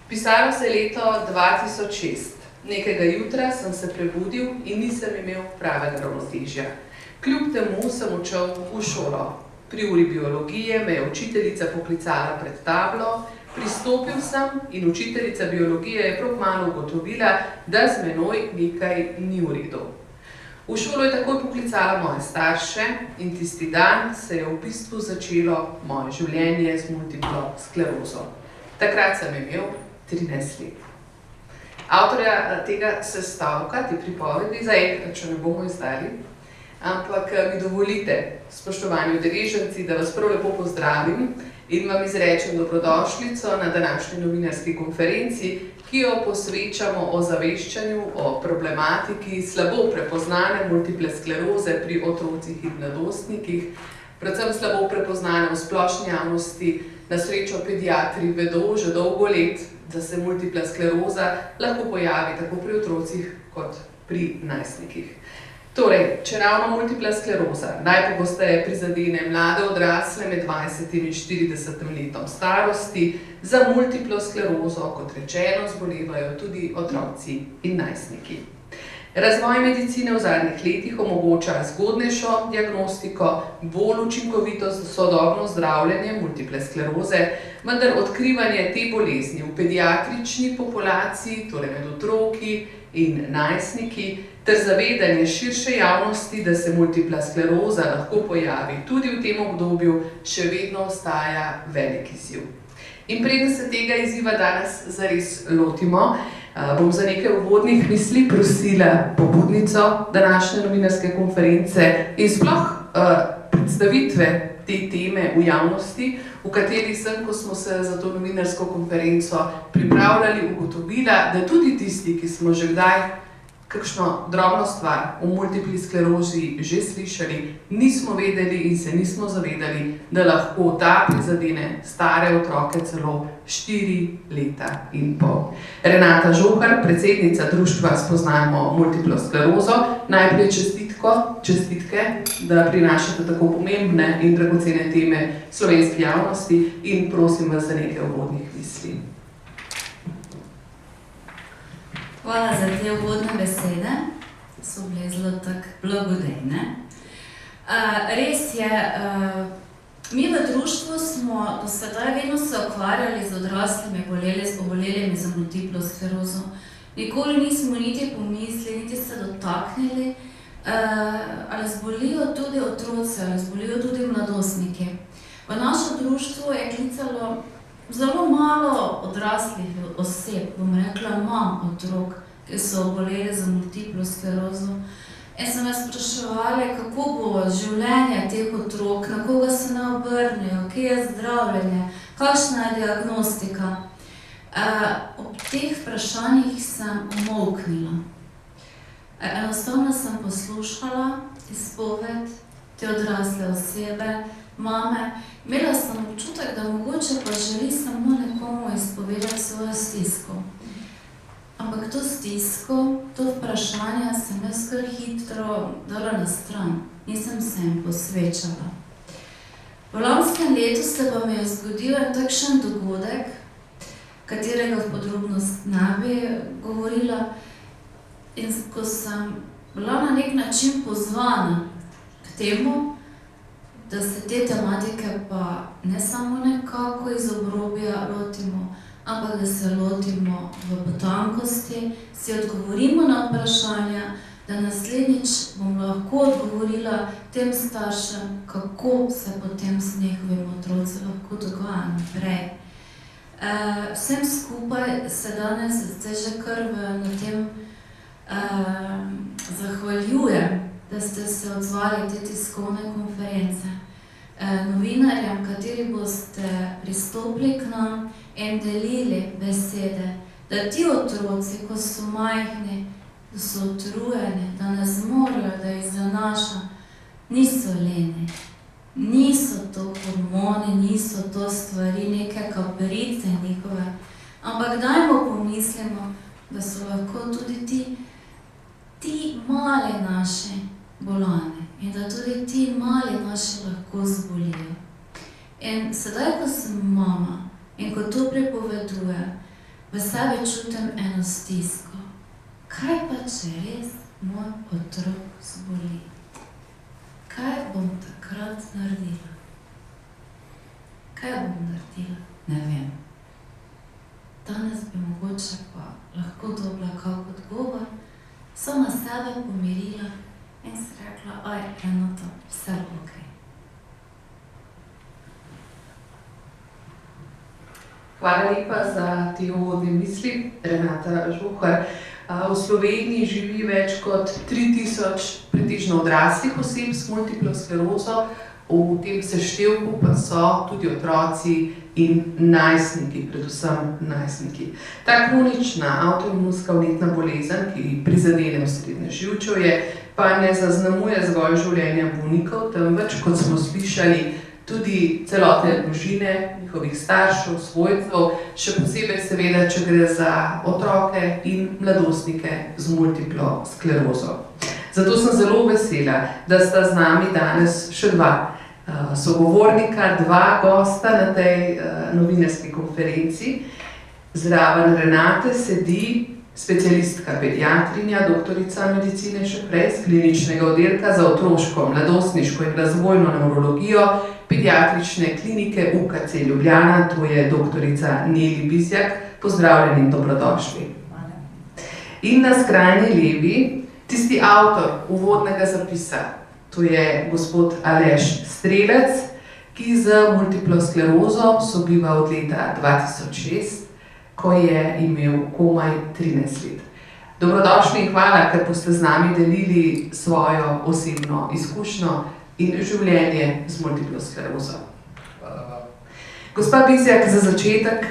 Pisalo se je leto 2006. Nekega jutra sem se prebudil in nisem imel pravega ravnotežja. Kljub temu sem odšel v šolo. Pri uri biologije me je učiteljica poklicala pred tablo, pristopil sem in učiteljica biologije je prav kmalu ugotovila, da z menoj nekaj ni v redu. V šolo je takoj poklicala moje starše in tisti dan se je v bistvu začelo moje življenje z multiplo sklerozo. Takrat sem imel 13 let. Avtorja tega sestavka, te pripovedi, zaenkrat še ne bomo izdali, ampak mi dovolite, spoštovani udeleženci, da vas prav lepo pozdravim in vam izrečem dobrodošlico na današnji novinarski konferenci, ki jo posvečamo ozaveščanju o problematiki slabo prepoznane multiple skleroze pri otrocih in mladostnikih, predvsem slabo prepoznane v splošni javnosti. Na srečo pediatri vedo že dolgo let, da se multipla skleroza lahko pojavi tako pri otrocih kot pri najstnikih. Torej, če ravno multipla skleroza najpogosteje prizadene mlade odrasle med 20 in 40 letom starosti, za multiplo sklerozo, kot rečeno, zbolevajo tudi otroci in najstniki. Razvoj medicine v zadnjih letih omogoča zgodnejšo diagnostiko, bolj učinkovito sodobno zdravljenje multiple skleroze, vendar odkrivanje te bolezni v pediatrični populaciji, torej med otroki in najstniki, ter zavedanje širše javnosti, da se multipla skleroza lahko pojavi tudi v tem obdobju, še vedno ostaja velik izziv. In preden se tega izziva danes zares lotimo, bom za nekaj uvodnih misli prosila pobudnico današnje novinarske konference in sploh predstavitve te teme v javnosti, v kateri sem, ko smo se za to novinarsko konferenco pripravljali, ugotovila, da tudi tisti, ki smo že kdaj kakšno drobno stvar o multipli sklerozi že slišali, nismo vedeli in se nismo zavedali, da lahko ta prizadene stare otroke celo 4 leta in pol. Renata Žohar, predsednica društva Spoznajmo multiplo sklerozo, najprej čestitke, da prinašate tako pomembne in dragocene teme slovenski javnosti in prosim vas za nekaj uvodnih misli. Hvala za te uvodne besede, so bile zelo tako blagodejne. Res je, mi v društvu smo do sedaj vedno se ukvarjali z odraslimi obolelimi za multiplo sklerozo. Nikoli nismo niti pomislili, niti se dotaknili, ali zbolijo tudi otroci, ali zbolijo tudi mladostniki. V naše društvo je klicalo zelo malo odraslih oseb, bom rekla, mam otrok, ki so oboleli za multiplo sklerozo. In so me spraševali, kako bo življenje teh otrok, na koga se ne obrnejo, kje je zdravljenje, kakšna je diagnostika. Ob teh vprašanjih sem umolknila. Enostavno sem poslušala izpoved te odrasle osebe, mame. Imela sem občutek, da mogoče pa želi samo nekomu izpovedati svojo stisko. Ampak to stisko, to vprašanje sem jaz kar hitro dala na stran. Nisem se jim posvečala. V lanskem letu se pa mi je zgodil en takšen dogodek, katerega v podrobnost ne bi govorila. In ko sem bila na nek način pozvana k temu, da se te tematike pa ne samo nekako iz obrobja lotimo, ampak da se lotimo v potankosti, si odgovorimo na vprašanja, da naslednjič bom lahko odgovorila tem staršem, kako se potem z njihovim otroci lahko dogaja naprej. Vsem skupaj se danes zdaj že kar na tem zahvaljujem, da ste se odzvali te tiskovne konference. Novinarjem, kateri boste pristopili k nam in delili besede, da ti otroci, ko so majhni, da so utrujeni, da ne zmorejo, da jih zanaša, niso leni. Niso to hormoni, niso to stvari, neke kaprice njihove, ampak dajmo pomislimo, da so lahko tudi ti mali naši bolani in da tudi ti mali naši lahko zbolijo. In sedaj, ko sem mama in ko to pripovedujem, v sebi čutim eno stisko. Kaj pa, če res moj otrok zboli? Kaj bom takrat naredila? Kaj bom naredila? Ne vem. Danes bi mogoče pa lahko dobila kak odgovor, sama sebe pomirila in si rekla, Renato, vse bo okej. Hvala lepa za te uvodne misli, Renata Žbohar. V Sloveniji živi več kot 3000 pretežno odraslih oseb s multiplo sklerozo, v tem seštevku pa so tudi otroci in najstniki, predvsem najstniki. Ta kronična avtoimunska vnetna bolezen, ki prizadene osrednje živčevje, pa ne zaznamuje zgolj življenja bolnikov, temveč, kot smo slišali, tudi celotne družine, njihovih staršev, svojcev, še posebej seveda, če gre za otroke in mladostnike z multiplo sklerozo. Zato sem zelo vesela, da sta z nami danes še dva sogovornika, dva gosta na tej novinarski konferenci. Zraven Renate sedi specialistka pediatrinja, doktorica medicine še prej z kliničnega oddelka za otroško, mladostniško in razvojno nevrologijo pediatrične klinike UKC Ljubljana, to je doktorica Neli Bizjak. Pozdravljeni in dobrodošli. In na skrajni levi tisti avtor uvodnega zapisa, to je gospod Aleš Strelec, ki z multiplo sklerozo sobiva od leta 2006, ko je imel komaj 13 let. Dobrodošli in hvala, ker boste z nami delili svojo osebno izkušnjo in življenje z multiplo sklerozo. Gospa Bizjak, za začetek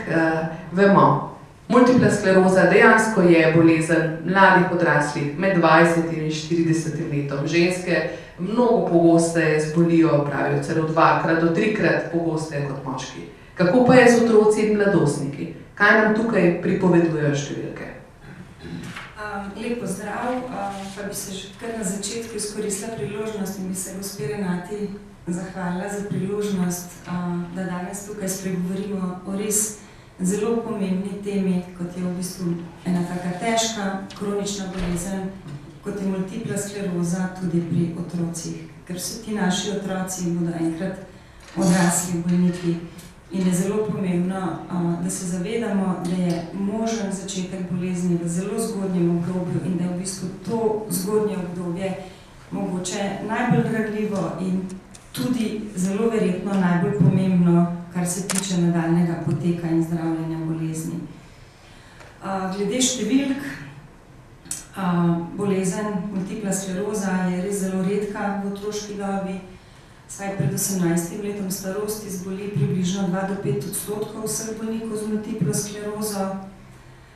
vemo, multipla skleroza dejansko je bolezen mladih odraslih med 20 in 40 letom. Ženske mnogo pogosteje zbolijo, pravijo celo 2-krat do 3-krat pogosteje kot moški. Kako pa je z otroci in mladostniki? Kaj nam tukaj pripovedujejo številke? Lep pozdrav, pa bi se že kar na začetku izkoristila priložnost in bi se gospe Renati zahvalila za priložnost, da danes tukaj spregovorimo o res zelo pomembni temi, kot je v bistvu ena taka težka, kronična bolezen, kot je multipla skleroza tudi pri otrocih. Ker so ti naši otroci bodo enkrat odrasli bolniki. In je zelo pomembno, da se zavedamo, da je možen začetek bolezni v zelo zgodnjem obdobju in da je v bistvu to zgodnje obdobje mogoče najbolj ranljivo in tudi zelo verjetno najbolj pomembno, kar se tiče nadaljnjega poteka in zdravljenja bolezni. Glede številk, bolezen multipla skleroza je res zelo redka v otroški dobi. Saj pred 18 letom starosti zboli približno 2 do 5% vseh bolnikov z multiplo sklerozo.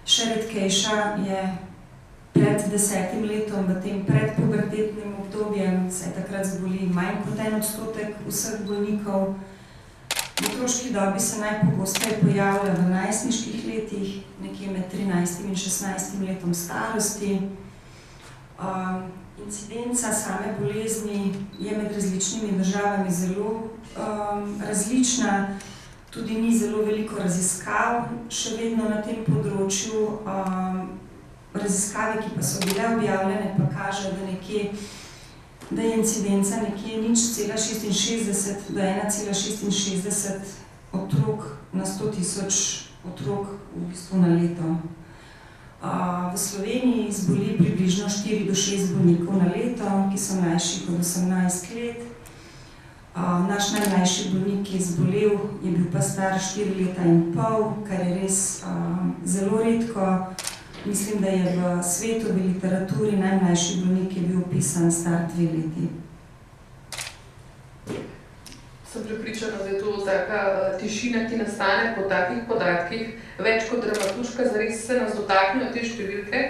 Še redkejša je pred 10 letom v tem predpubertetnem obdobju, saj takrat zboli manj kot 1% vseh bolnikov. V otroški dobi se najpogosteje pojavlja v najstniških letih, nekje med 13 in 16 letom starosti. Incidenca same bolezni je med različnimi državami zelo različna, tudi ni zelo veliko raziskav še vedno na tem področju. Raziskave, ki pa so bile objavljene, pa kažejo, da je incidenca nekje 0,66 do 1,66 otrok na 100 000 otrok v bistvu na leto. V Sloveniji zboli približno 4 do 6 bolnikov na leto, ki so mlajši kot 18 let. Naš najmlajši bolnik, ki je zbolel, je bil pa star 4 leta in pol, kar je res zelo redko. Mislim, da je v svetu, v literaturi najmlajši bolnik je bil opisan star 2 leti. Sem prepričana, da je to taka tišina, ki nastane po takih podatkih, več kot dramaturška, zares se nas dotaknejo te številke.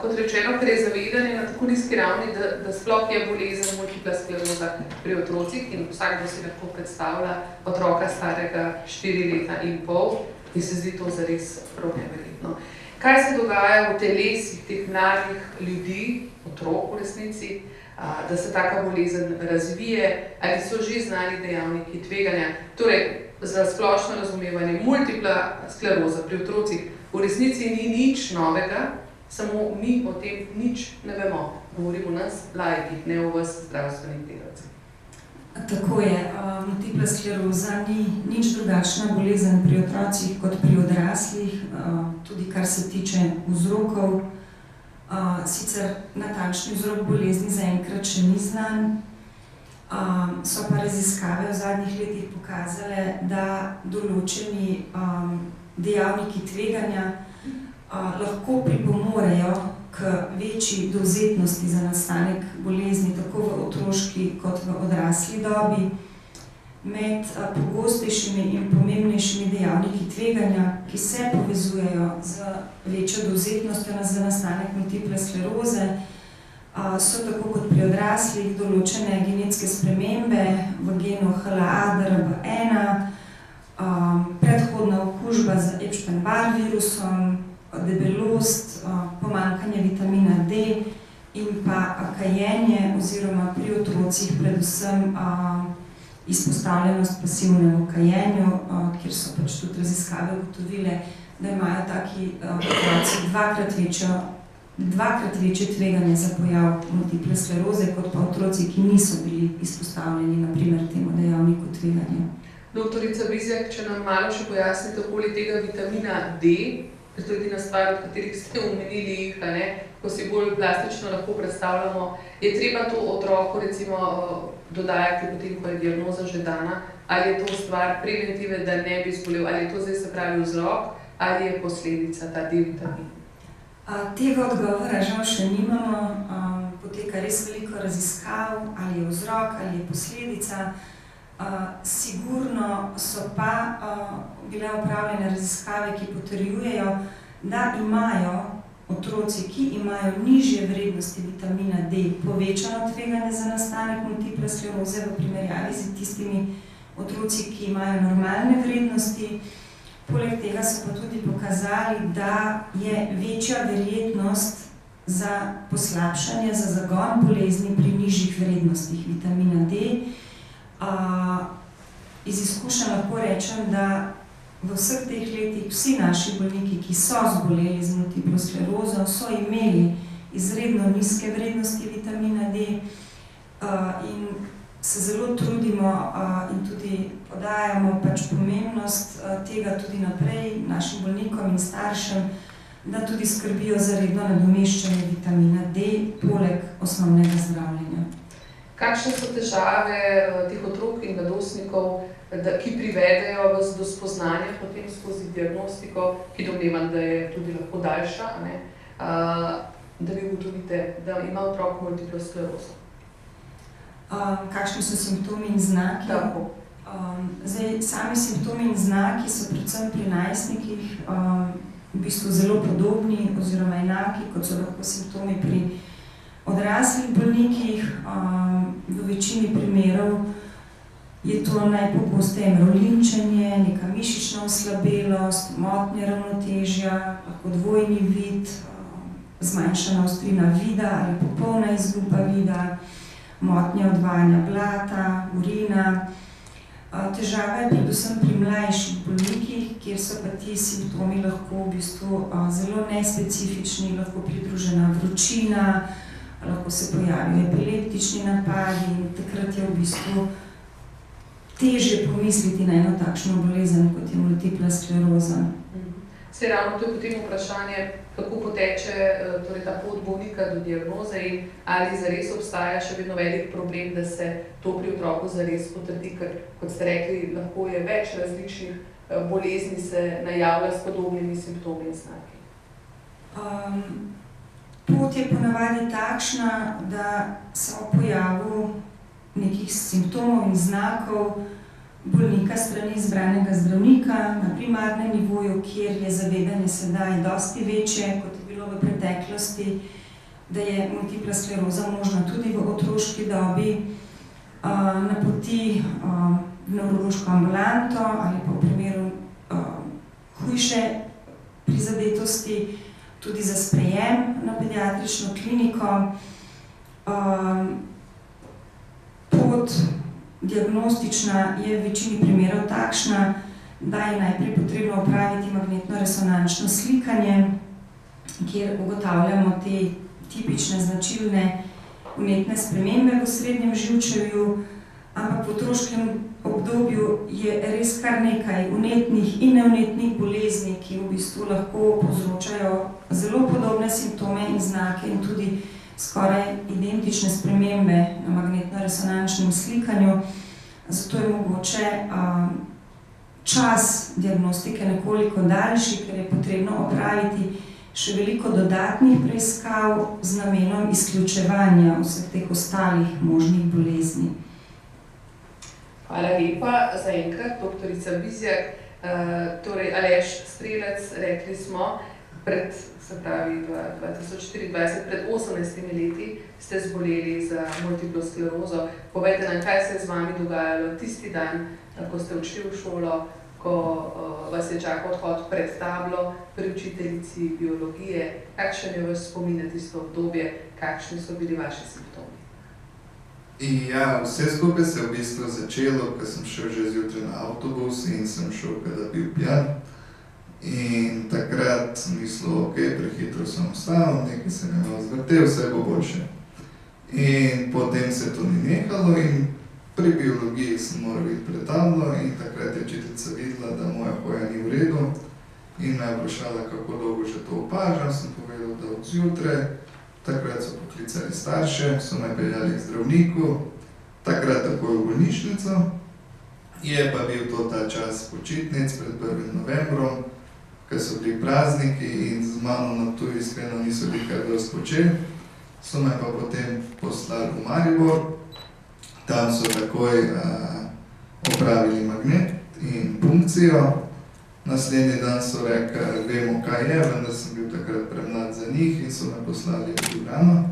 Kot rečeno, ker je zavedanje na tako nizki ravni, da sploh je bolezen multipla skleroza pri otrocih in vsakdo si lahko predstavlja otroka starega 4 leta in pol, ki se zdi to zares prav neverjetno. Kaj se dogaja v telesih teh mladih ljudi, otrok v resnici, da se taka bolezen razvije, ali so že znani dejavniki tveganja. Torej, za splošno razumevanje, multipla skleroza pri otrocih V resnici ni nič novega, samo mi o tem nič ne vemo. Govorimo o nas, laikih, ne o vas, zdravstvenih delavcih. Tako je. Multipla skleroza ni nič drugačna bolezen pri otrocih kot pri odraslih, tudi kar se tiče vzrokov. Sicer natančni vzrok bolezni zaenkrat še ni znan. So pa raziskave v zadnjih letih pokazale, da določeni dejavniki tveganja lahko pripomorejo k večji dovzetnosti za nastanek bolezni, tako v otroški kot v odrasli dobi. Med pogostejšimi in pomembnejšimi dejavniki tveganja, ki se povezujejo z večjo dovzetnostjo za nastanek multiple skleroze, so tako kot pri odraslih določene genetske spremembe v genu HLA-DRB1, predhodna okužba z Epstein-Barr virusom, debelost, pomanjkanje vitamina D in pa kajenje oziroma pri otrocih predvsem izpostavljenost pasivnemu kajenju, kjer so pač tudi raziskave ugotovile, da imajo taki otroci dvakrat večje tveganje za pojav multiple skleroze, kot pa otroci, ki niso bili izpostavljeni na primer temu dejavniku tveganja. Doktorica Bizjak, če nam malo še pojasnite okoli tega vitamina D, ker to je edina stvar, od katerih ste omenili jih, ko si bolj plastično lahko predstavljamo, je treba to otroku recimo dodajati potem, ko je diagnoza že dana, ali je to stvar preventive, da ne bi zbolel, ali je to zdaj se pravi vzrok, ali je posledica ta D-vitamin? Tega odgovora žal še nimamo, poteka res veliko raziskav, ali je vzrok, ali je posledica. Sigurno so pa bile opravljene raziskave, ki potrjujejo, da imajo otroci, ki imajo nižje vrednosti vitamina D, povečano tveganje za nastanek multiple skleroze v primerjavi z tistimi otroci, ki imajo normalne vrednosti. Poleg tega so pa tudi pokazali, da je večja verjetnost za poslabšanje, za zagon bolezni pri nižjih vrednostih vitamina D. Iz izkušenj lahko rečem, da v vseh teh letih vsi naši bolniki, ki so zboleli z multiplo sklerozo, so imeli izredno nizke vrednosti vitamina D in se zelo trudimo in tudi podajamo pač pomembnost tega tudi naprej našim bolnikom in staršem, da tudi skrbijo za redno nadomeščanje vitamina D poleg osnovnega zdravljenja. Kakšne so težave teh otrok in mladostnikov, ki privedejo vas do spoznanja potem skozi diagnostiko, ki domnevam, da je tudi lahko daljša, da vi ugotovite, da ima otrok multiplo sklerozo? Kakšni so simptomi in znaki? Tako. Sami simptomi in znaki so predvsem pri najstnikih v bistvu zelo podobni oziroma enaki, kot so lahko simptomi pri odraslih bolnikih. V večini primerov je to najpogosteje mravljinčenje, neka mišična oslabelost, motnje ravnotežja, lahko dvojni vid, zmanjšana ostrina vida ali popolna izguba vida, motnje odvajanja blata, urina. Težava je predvsem pri mlajših bolnikih, kjer so pa ti simptomi lahko v bistvu zelo nespecifični, lahko pridružena vročina, lahko se pojavijo epileptični napadi in takrat je v bistvu težje pomisliti na eno takšno bolezen, kot je multipla skleroza. Saj ravno to je potem vprašanje, kako poteče ta pot bolnika do diagnoze in ali zares obstaja še vedno velik problem, da se to pri otroku zares potrdi, ker, kot ste rekli, lahko je več različnih bolezni se najavlja s podobnimi simptomi in znaki. Pot je ponavadi takšna, da se ob pojavu nekih simptomov in znakov bolnika strani izbranega zdravnika na primarnem nivoju, kjer je zavedanje sedaj dosti večje, kot je bilo v preteklosti, da je multipla skleroza možna tudi v otroški dobi, napoti v nevrološko ambulanto ali pa v primeru hujše prizadetosti tudi za sprejem na pediatrično kliniko. Pot diagnostična je v večini primerov takšna, da je najprej potrebno opraviti magnetno-resonančno slikanje, kjer ugotavljamo te tipične značilne vnetne spremembe v srednjem živčevju, ampak v otroškem obdobju je res kar nekaj vnetnih in nevnetnih bolezni, ki v bistvu lahko povzročajo zelo podobne simptome in znake in tudi skoraj identične spremembe na magnetno-resonančnem slikanju. Zato je mogoče čas diagnostike nekoliko daljši, ker je potrebno opraviti še veliko dodatnih preiskav z namenom izključevanja vseh teh ostalih možnih bolezni. Hvala lepa za enkrat, doktorica Bizjak. Torej, Aleš Strelec, rekli smo, pred 2024, pred 18 leti ste zboleli za multiplo sklerozo. Povejte nam, kaj se je z vami dogajalo tisti dan, ko ste odšli v šolo, ko vas je čakal odhod pred tablo pri učiteljici biologije. Kakšen je vaš spomin na tisto obdobje, kakšni so bili vaši simptomi? Ja, vse skupaj se je v bistvu začelo, ko sem šel že zjutraj na avtobus in sem šel, kada bil pijan. In takrat sem mislil, ok, prehitro sem vstal, nekaj sem imel zvrtel, vse bo boljše. In potem se to ni nehalo in pri biologiji sem moral biti pred tablo in takrat je učiteljica videla, da moja hoja ni v redu in me je vprašala, kako dolgo že to opažam, sem povedal, da od zjutraj. Takrat so poklicali starše, so me peljali k zdravniku, takrat takoj v bolnišnico. Je pa bil to ta čas počitnic pred 1. novembrom, ko so bili prazniki in z mano na tu iskreno niso bili kaj dosti počeli. So me pa potem poslali v Maribor, tam so takoj opravili magnet in punkcijo. Naslednji dan so rekli, vemo kaj je, vendar sem bil takrat premlad za njih in so me poslali v Ljubljano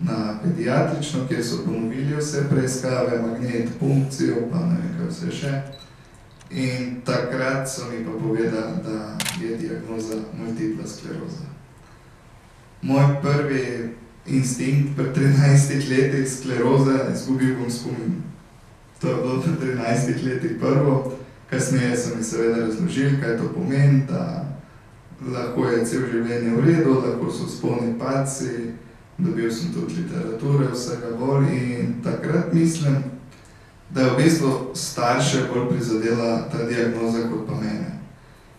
na pediatrično, kjer so ponovili vse preiskave, magnet, punkcijo, pa ne vem kaj vse še. In takrat so mi pa povedali, da je diagnoza multipla skleroza. Moj prvi instinkt pri 13 letih skleroze, izgubil bom spomin. To je bilo pri 13 letih prvo. Kasneje so mi seveda razložili, kaj to pomeni, da lahko je cel življenje v redu, lahko so spolni padci, dobil sem tudi literature, vsega bolj in takrat mislim, da je v bistvu starše bolj prizadela ta diagnoza kot pa mene.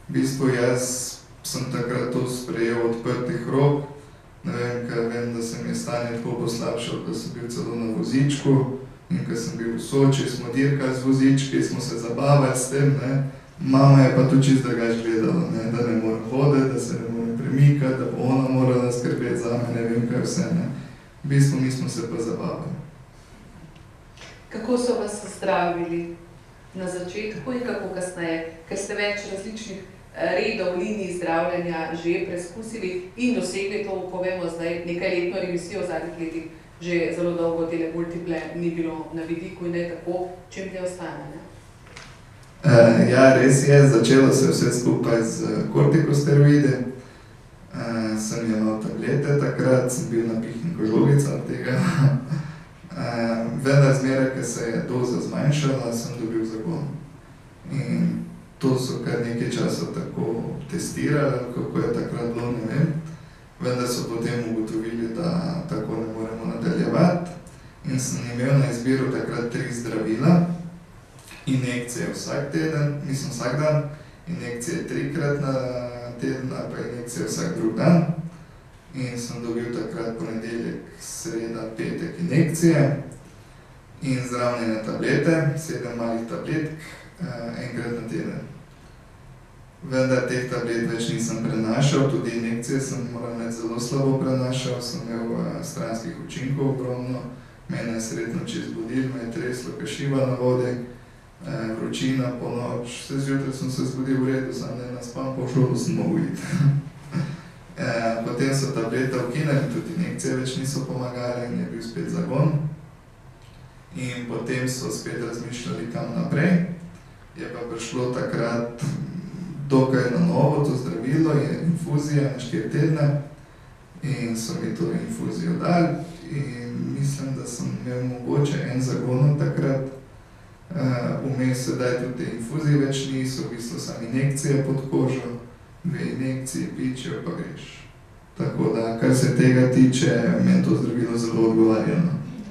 V bistvu jaz sem takrat to sprejel odprtih rok, ne vem, ker vem, da se mi je stanje tako poslabšalo, da sem bil celo na vozičku. In ko sem bil v Soči, smo dirkali z vozički, smo se zabavali s tem, ne. Mama je pa tu čisto drugače gledala, ne, da ne morem hoditi, da se ne morem premikati, da bo ona morala skrbeti zame, ne vem kaj vse, ne. V bistvu mi smo se pa zabavali. Kako so vas zdravili na začetku in kako kasneje? Ker ste več različnih redov, linij zdravljenja že preskusili in dosegli to, ko vemo zdaj, nekajletno remisijo v zadnjih letih, že zelo dolgo tele multiple ni bilo na vidiku in ne tako, čim te ostane, ne? Ja, res je, začelo se vse skupaj z kortikosteroidi. Sem imel tablete, takrat sem bil napihnjen kot žogica od tega. Vendar zmeraj, ko se je doza zmanjšala, sem dobil zagon. In to so kar nekaj časa tako testirali, kako je takrat bilo, ne vem. Vendar so potem ugotovili, da tako ne moremo nadaljevati in sem imel na izbiro takrat 3 zdravila, injekcije vsak teden, mislim vsak dan, injekcije 3-krat na teden, pa injekcije vsak drug dan. In sem dobil takrat ponedeljek, sreda, petek injekcije in zraven tablete, 7 malih tabletk, enkrat na teden. Vendar teh tablet več nisem prenašal, tudi injekcije sem moral imeti zelo slabo prenašal, sem imel stranskih učinkov ogromno, mene je sred noči zbudil, me je treslo kašiva na vodi, vročina po noč, vse zjutraj sem se zbudil v redu, sam ne naspam, po šolo sem mogel iti. Potem so tablete ukinili, tudi injekcije več niso pomagale in je bil spet zagon. In potem so spet razmišljali kam naprej, je pa prišlo takrat dokaj na novo to zdravilo, je infuzija na 4 tedne in so mi to infuzijo dali in mislim, da sem imel mogoče en zagon takrat. Vmes sedaj tudi te infuzije več ni, so v bistvu samo injekcije pod kožo, 2 injekcije, pičejo pa greš. Tako da, kar se tega tiče, meni to zdravilo zelo odgovarja.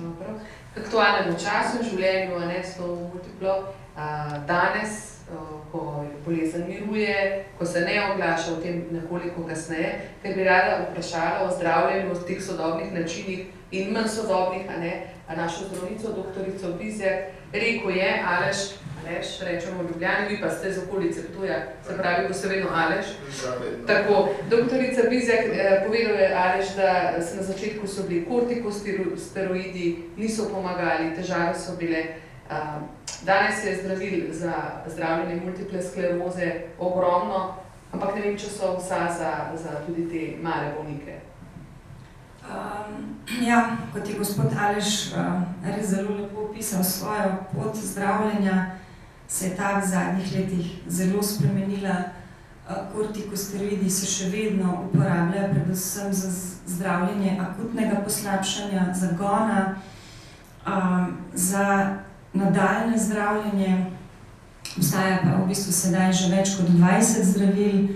Dobro. V aktualnem času, življenju, a ne, s to multiplo, danes, ko bolezen miruje, ko se ne oglaša o tem nekoliko kasneje, ker bi rada vprašala o zdravljenju v teh sodobnih načinih in manj sodobnih, a ne, našo zdravnico, doktorico Bizjak, rekel je Aleš, rečemo v Ljubljani, vi pa ste z okolice Ptuja, se pravi, bo se vedno Aleš. Tako, doktorica Bizjak, povedal je Aleš, da se na začetku so bili kortikosteroidi, niso pomagali, težave so bile. Danes je zdravil za zdravljenje multiple skleroze ogromno, ampak ne vem, če so vsa za tudi te male bolnike. Ja, kot je gospod Aleš res zelo lepo opisal svojo pot zdravljenja, se je ta v zadnjih letih zelo spremenila. Kortikosteroidi se še vedno uporabljajo predvsem za zdravljenje akutnega poslabšanja zagona, za nadaljne zdravljenje. Obstaja pa v bistvu sedaj že več kot 20 zdravil,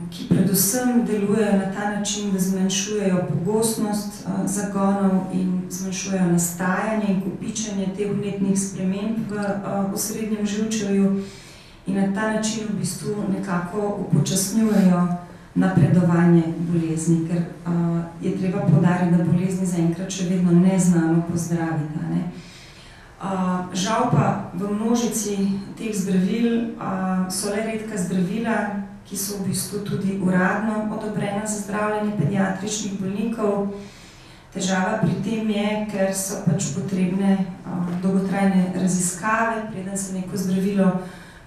ki predvsem delujejo na ta način, da zmanjšujejo pogostnost zagonov in zmanjšujejo nastajanje in kopičenje teh vnetnih sprememb v osrednjem živčevju in na ta način v bistvu nekako upočasnjujejo napredovanje bolezni, ker je treba poudariti, da bolezni zaenkrat še vedno ne znamo pozdraviti, ne. Žal pa v množici teh zdravil so le redka zdravila, ki so v bistvu tudi uradno odobrena za zdravljenje pediatričnih bolnikov. Težava pri tem je, ker so pač potrebne dolgotrajne raziskave, preden se neko zdravilo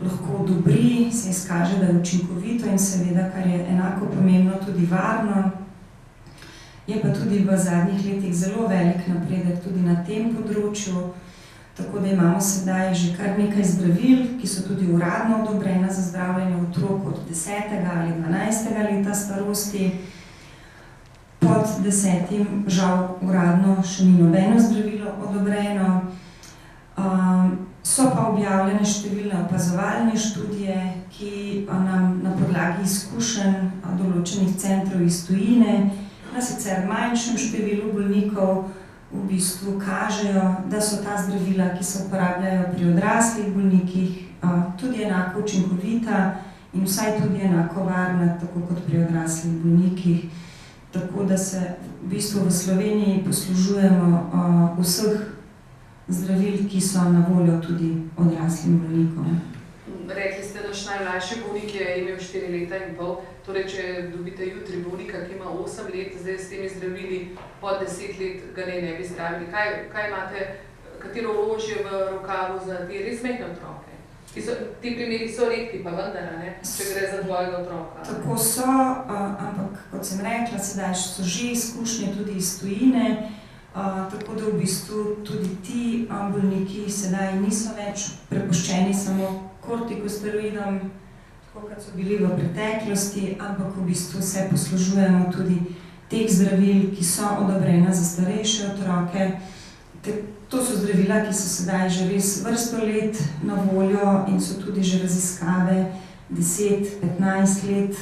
lahko odobri, se izkaže, da je učinkovito in seveda, kar je enako pomembno, tudi varno. Je pa tudi v zadnjih letih zelo velik napredek tudi na tem področju, tako da imamo sedaj že kar nekaj zdravil, ki so tudi uradno odobrena za zdravljenje otrok od 10. ali 12. leta starosti. Pod 10. žal uradno še ni nobeno zdravilo odobreno. So pa objavljene številne opazovalne študije, ki nam na podlagi izkušenj določenih centrov iz tujine, na sicer manjšem številu bolnikov, v bistvu kažejo, da so ta zdravila, ki se uporabljajo pri odraslih bolnikih, tudi enako učinkovita in vsaj tudi enako varna, tako kot pri odraslih bolnikih. Tako da se v bistvu v Sloveniji poslužujemo vseh zdravil, ki so na voljo tudi odraslim bolnikom. Rekli ste, naš najmlajši bolnik je imel 4 leta in pol, torej če dobite jutri bolnika, ki ima 8 let, zdaj s temi zdravili pod 10 let ga ne bi zdravili. Kaj imate, katero orožje v rokavu za te res majhne otroke? Ti primeri so redki, pa vendar, ne, če gre za tvojega otroka. Tako so, ampak kot sem rekla, sedaj so že izkušnje tudi iz tujine, tako da v bistvu tudi ti bolniki sedaj niso več prepuščeni samo kortikosteroidom, tako kot so bili v preteklosti, ampak v bistvu se poslužujemo tudi teh zdravil, ki so odobrena za starejše otroke. To so zdravila, ki so sedaj že res vrsto let na voljo in so tudi že raziskave 10-15 let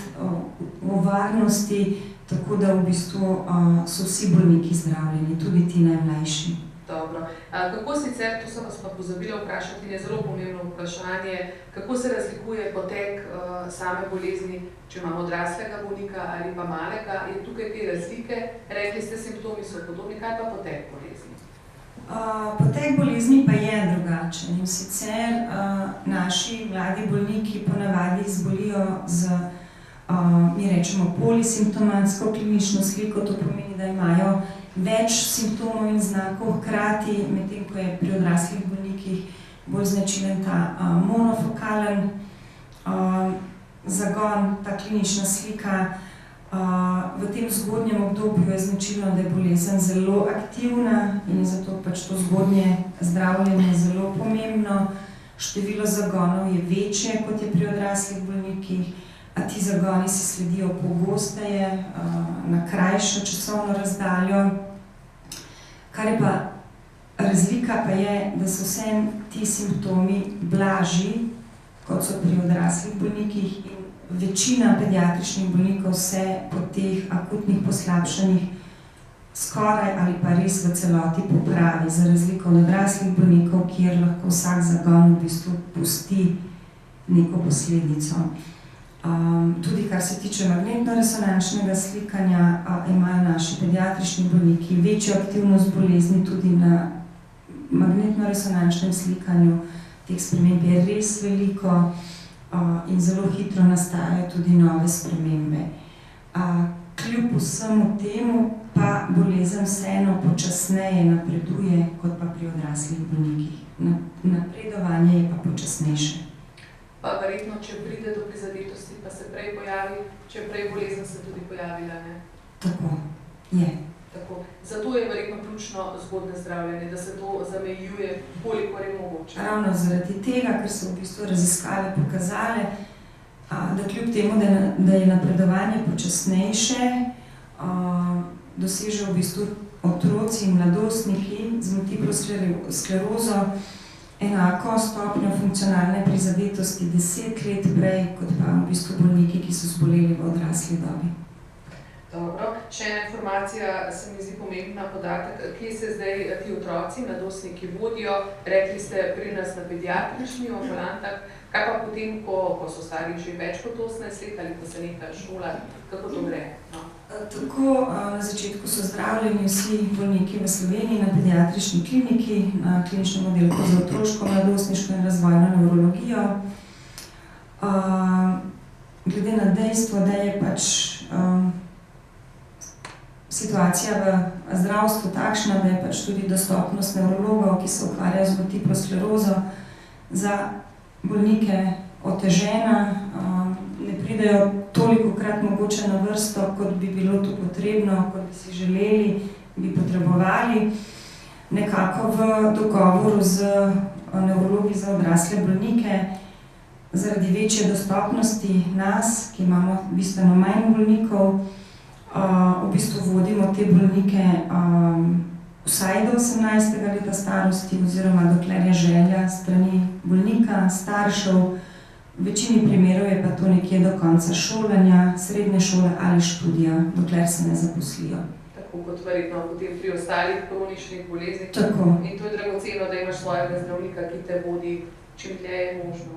o varnosti, tako da v bistvu so vsi bolniki zdravljeni, tudi ti najmlajši. Dobro. Kako sicer, to sem vas pa pozabila vprašati, je zelo pomembno vprašanje, kako se razlikuje potek same bolezni, če imamo odraslega bolnika ali pa malega, je tukaj te razlike? Rekli ste, simptomi so podobni, kaj pa potek bolezni? Potek bolezni pa je drugačen in sicer naši mladi bolniki ponavadi zbolijo z, mi rečemo, polisimptomatsko klinično sliko, to pomeni, da imajo več simptomov in znakov hkrati, medtem ko je pri odraslih bolnikih bolj značilen ta monofokalen zagon, ta klinična slika. V tem zgodnjem obdobju je značilno, da je bolezen zelo aktivna in zato pač to zgodnje zdravljenje zelo pomembno. Število zagonov je večje, kot je pri odraslih bolnikih, a ti zagoni se sledijo pogosteje, na krajšo časovno razdaljo. Kar je pa Razlika pa je, da so vsem ti simptomi blažji, kot so pri odraslih bolnikih, in večina pediatričnih bolnikov se po teh akutnih poslabšanjih skoraj ali pa res v celoti popravi, za razliko od odraslih bolnikov, kjer lahko vsak zagon v bistvu pusti neko posledico. Tudi kar se tiče magnetno-resonančnega slikanja, imajo naši pediatrični bolniki večjo aktivnost bolezni tudi na magnetno-resonančnem slikanju. Teh sprememb je res veliko in zelo hitro nastajajo tudi nove spremembe. Kljub vsemu temu pa bolezen vseeno počasneje napreduje kot pa pri odraslih bolnikih. Napredovanje je pa počasnejše. Pa verjetno, če pride do prizadetosti, pa se prej pojavi, če prej bolezen se tudi pojavila, ne? Tako, je. Tako. Zato je verjetno ključno zgodnje zdravljenje, da se to zamejuje, kolikor je mogoče. Ravno zaradi tega, ker so v bistvu raziskave pokazale, da kljub temu, da je napredovanje počasnejše, dosežejo v bistvu otroci in mladostniki z multiplo sklerozo enako stopnjo funkcionalne prizadetosti 10 let prej, kot pa v bistvu bolniki, ki so zboleli v odrasli dobi. Dobro, še ena informacija se mi zdi pomembna podatek, kje se zdaj ti otroci, mladostniki vodijo, rekli ste pri nas na pediatrični ambulantah, kaj pa potem, ko so stari že več kot 18 let ali ko se neka šola, kako to gre? No. Tako, na začetku so zdravljeni vsi bolniki v Sloveniji na pediatrični kliniki, na kliničnem oddelku za otroško, mladostniško in razvojno nevrologijo. Glede na dejstvo, da je pač situacija v zdravstvu takšna, da je pač tudi dostopnost nevrologov, ki se ukvarjajo z multiplo sklerozo, za bolnike otežena, ne pridejo tolikokrat mogoče na vrsto, kot bi bilo to potrebno, kot bi si želeli, bi potrebovali. Nekako v dogovoru z nevrologi za odrasle bolnike, zaradi večje dostopnosti nas, ki imamo bistveno manj bolnikov, v bistvu vodimo te bolnike vsaj do 18. leta starosti oziroma dokler je želja strani bolnika, staršev. V večini primerov je pa to nekje do konca šolanja, srednje šole ali študija, dokler se ne zaposlijo. Tako kot verjetno potem pri ostalih kroničnih boleznih. Tako. In to je dragoceno, da imaš svojega zdravnika, ki te vodi čim dlje je možno.